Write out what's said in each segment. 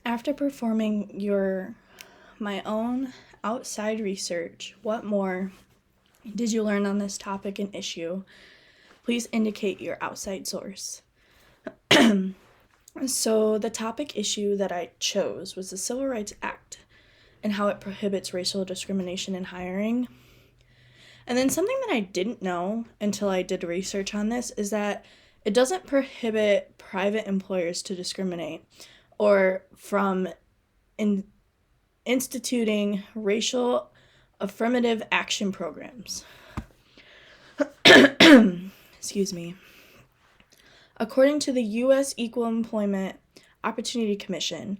After performing my own outside research, what more did you learn on this topic and issue? Please indicate your outside source. So the topic issue that I chose was the Civil Rights Act and how it prohibits racial discrimination in hiring. And then something that I didn't know until I did research on this is that it doesn't prohibit private employers to discriminate or from instituting racial affirmative action programs. Excuse me. According to the U.S. Equal Employment Opportunity Commission,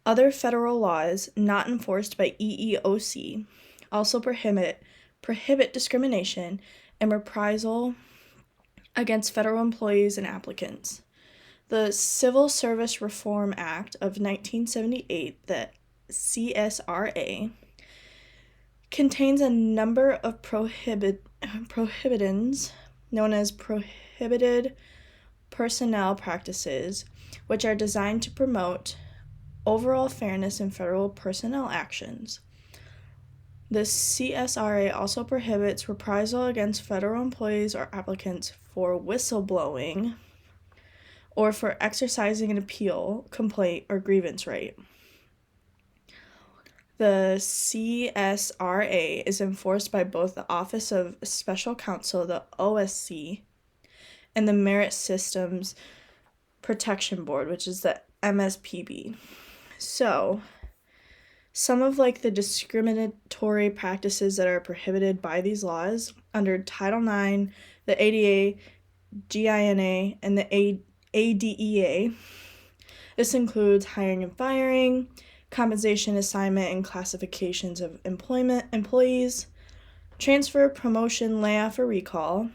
other federal laws not enforced by EEOC also prohibit discrimination and reprisal against federal employees and applicants. The Civil Service Reform Act of 1978, the CSRA, contains a number of prohibitions known as prohibited personnel practices, which are designed to promote overall fairness in federal personnel actions. The CSRA also prohibits reprisal against federal employees or applicants for whistleblowing or for exercising an appeal, complaint, or grievance right. The CSRA is enforced by both the Office of Special Counsel, the OSC, and the Merit Systems Protection Board, which is the MSPB. So, some of the discriminatory practices that are prohibited by these laws under Title IX, the ADA, GINA, and the ADEA. This includes hiring and firing, compensation, assignment, and classifications of employees, transfer, promotion, layoff, or recall,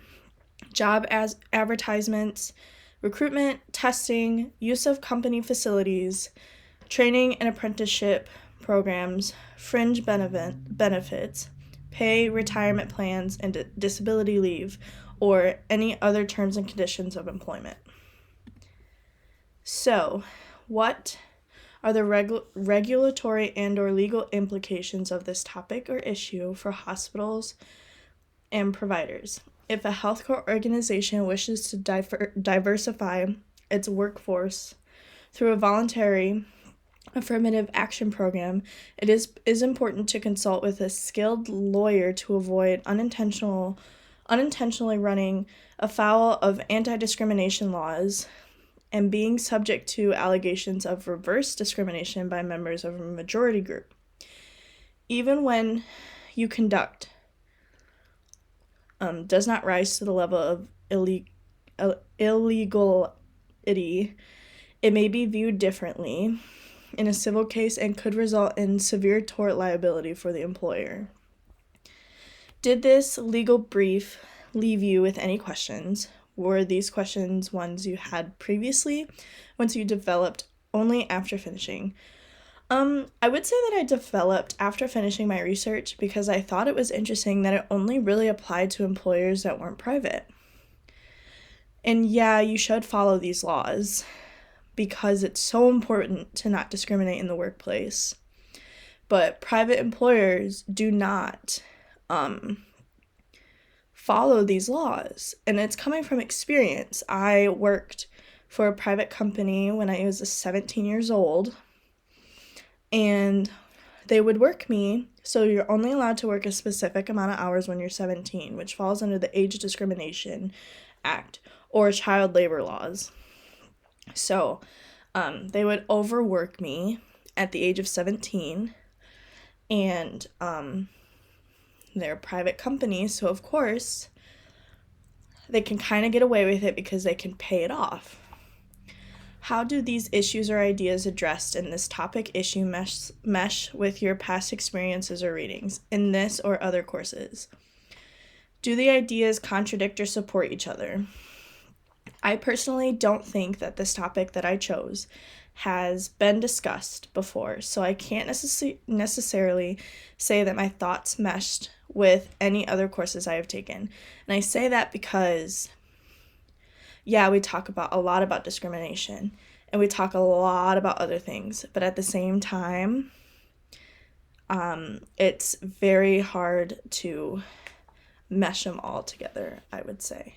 job advertisements, recruitment, testing, use of company facilities, training and apprenticeship programs, fringe benefits, pay, retirement plans, and disability leave, or any other terms and conditions of employment. So, what are the regulatory and or legal implications of this topic or issue for hospitals and providers? If a healthcare organization wishes to diversify its workforce through a voluntary affirmative action program, it is important to consult with a skilled lawyer to avoid unintentionally running afoul of anti-discrimination laws and being subject to allegations of reverse discrimination by members of a majority group. Even when you conduct does not rise to the level of illegality, it may be viewed differently in a civil case and could result in severe tort liability for the employer. Did this legal brief leave you with any questions? Were these questions ones you had previously, once you developed only after finishing? I would say that I developed after finishing my research because I thought it was interesting that it only really applied to employers that weren't private. And yeah, you should follow these laws because it's so important to not discriminate in the workplace. But private employers do not follow these laws, and it's coming from experience. I worked for a private company when I was 17 years old, and they would work me, so you're only allowed to work a specific amount of hours when you're 17, which falls under the Age Discrimination Act or child labor laws. So they would overwork me at the age of 17, and they're private companies, so of course they can kind of get away with it because they can pay it off. How do these issues or ideas addressed in this topic issue mesh with your past experiences or readings in this or other courses? Do the ideas contradict or support each other? I personally don't think that this topic that I chose has been discussed before, so I can't necessarily say that my thoughts meshed with any other courses I have taken. And I say that because, yeah, we talk a lot about discrimination, and we talk a lot about other things, but at the same time, it's very hard to mesh them all together, I would say.